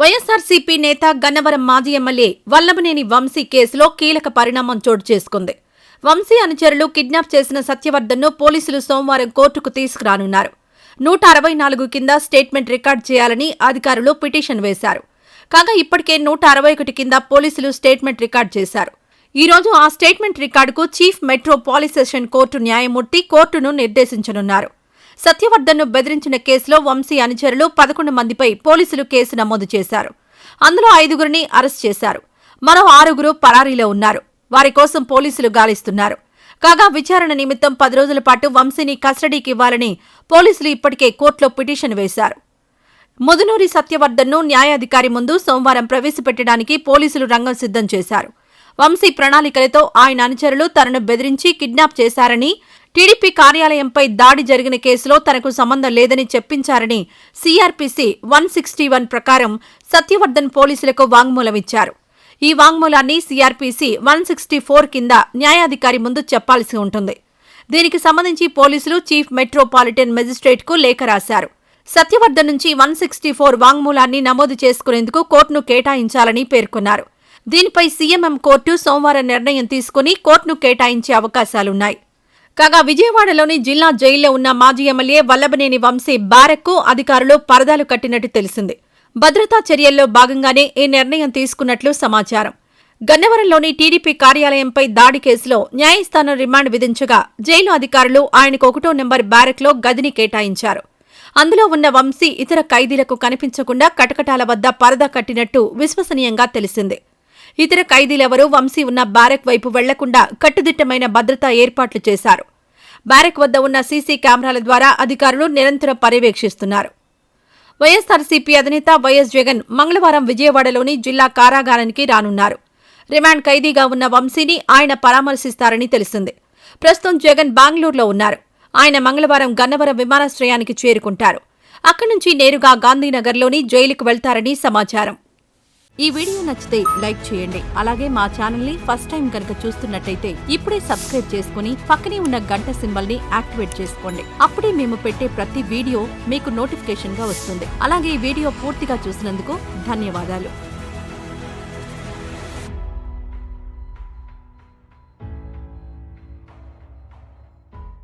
వైఎస్సార్సీపీ నేత గన్నవరం మాజీ ఎమ్మెల్యే వల్లభనేని వంశీ కేసులో కీలక పరిణామం చోటు చేసుకుంది. వంశీ అనుచరులు కిడ్నాప్ చేసిన సత్యవర్ధన్ను పోలీసులు సోమవారం కోర్టుకు తీసుకురానున్నారు. 164 కింద స్టేట్మెంట్ రికార్డు చేయాలని అధికారులు పిటిషన్ వేశారు. కాగా ఇప్పటికే 161 కింద పోలీసులు స్టేట్మెంట్ రికార్డు చేశారు. ఈ రోజు ఆ స్టేట్మెంట్ రికార్డుకు చీఫ్ మెట్రోపాలిస్ సెషన్ కోర్టు న్యాయమూర్తి కోర్టును నిర్దేశించనున్నారు. సత్యవర్ధన్ను బెదిరించిన కేసులో వంశీ అనుచరులు 11 మందిపై పోలీసులు కేసు నమోదు చేశారు. అందులో 5గురిని అరెస్ట్ చేశారు. మరో 6గురు పరారీలో ఉన్నారు. వారి కోసం పోలీసులు గాలిస్తున్నారు. కాగా విచారణ నిమిత్తం 10 రోజుల పాటు వంశీని కస్టడీకి ఇవ్వాలని పోలీసులు ఇప్పటికే కోర్టులో పిటిషన్ వేశారు. ముదునూరి సత్యవర్ధన్ను న్యాయాధికారి ముందు సోమవారం ప్రవేశపెట్టడానికి పోలీసులు రంగం సిద్ధం చేశారు. వంశీ ప్రణాళికలతో ఆయన అనుచరులు తనను బెదిరించి కిడ్నాప్ చేశారని, టీడీపీ కార్యాలయంపై దాడి జరిగిన కేసులో తనకు సంబంధం లేదని చెప్పించారని సీఆర్పీసీ 161 ప్రకారం సత్యవర్ధన్ పోలీసులకు వాంగ్మూలమిచ్చారు. ఈ వాంగ్మూలాన్ని సీఆర్పీసీ 164 కింద న్యాయాధికారి ముందు చెప్పాల్సి ఉంటుంది. దీనికి సంబంధించి పోలీసులు చీఫ్ మెట్రోపాలిటన్ మెజిస్ట్రేట్కు లేఖ రాశారు. సత్యవర్ధన్ నుంచి 164 వాంగ్మూలాన్ని నమోదు చేసుకునేందుకు కోర్టును కేటాయించాలని పేర్కొన్నారు. దీనిపై సీఎంఎం కోర్టు సోమవారం నిర్ణయం తీసుకుని కోర్టును కేటాయించే అవకాశాలున్నాయి. కాగా విజయవాడలోని జిల్లా జైల్లో ఉన్న మాజీ ఎమ్మెల్యే వల్లభనేని వంశీ బ్యారక్కు అధికారులు పరదాలు కట్టినట్టు తెలిసింది. భద్రతా చర్యల్లో భాగంగానే ఈ నిర్ణయం తీసుకున్నట్లు సమాచారం. గన్నవరంలోని టీడీపీ కార్యాలయంపై దాడి కేసులో న్యాయస్థానం రిమాండ్ విధించగా జైలు అధికారులు ఆయనకు 1వ నెంబర్ బ్యారక్లో గదిని కేటాయించారు. అందులో ఉన్న వంశీ ఇతర ఖైదీలకు కనిపించకుండా కటకటాల వద్ద పరదా కట్టినట్టు విశ్వసనీయంగా తెలిసింది. ఇతర ఖైదీలెవరూ వంశీ ఉన్న బ్యారక్ వైపు వెళ్లకుండా కట్టుదిట్టమైన భద్రతా ఏర్పాట్లు చేశారు. బ్యారక్ వద్ద ఉన్న సీసీ కెమెరాల ద్వారా అధికారులు నిరంతరం పర్యవేక్షిస్తున్నారు. వైఎస్సార్సీపీ అధినేత వైఎస్ జగన్ మంగళవారం విజయవాడలోని జిల్లా కారాగారానికి రానున్నారు. రిమాండ్ ఖైదీగా ఉన్న వంశీని ఆయన పరామర్శిస్తారని తెలిసింది. ప్రస్తుతం జగన్ బెంగళూరులో ఉన్నారు. ఆయన మంగళవారం గన్నవరం విమానాశ్రయానికి చేరుకుంటారు. అక్కడి నుంచి నేరుగా గాంధీనగర్లోని జైలుకు వెళ్తారని సమాచారం. ఈ వీడియో నచ్చితే లైక్ చేయండి. అలాగే మా ఛానల్ ని ఫస్ట్ టైం కనుక చూస్తున్నట్టయితే ఇప్పుడే సబ్స్క్రైబ్ చేసుకుని పక్కనే ఉన్న గంట సింబల్ ని యాక్టివేట్ చేసుకోండి. అప్పుడే మేము పెట్టే ప్రతి వీడియో మీకు నోటిఫికేషన్ గా వస్తుంది. అలాగే ఈ వీడియో పూర్తిగా చూసినందుకు ధన్యవాదాలు.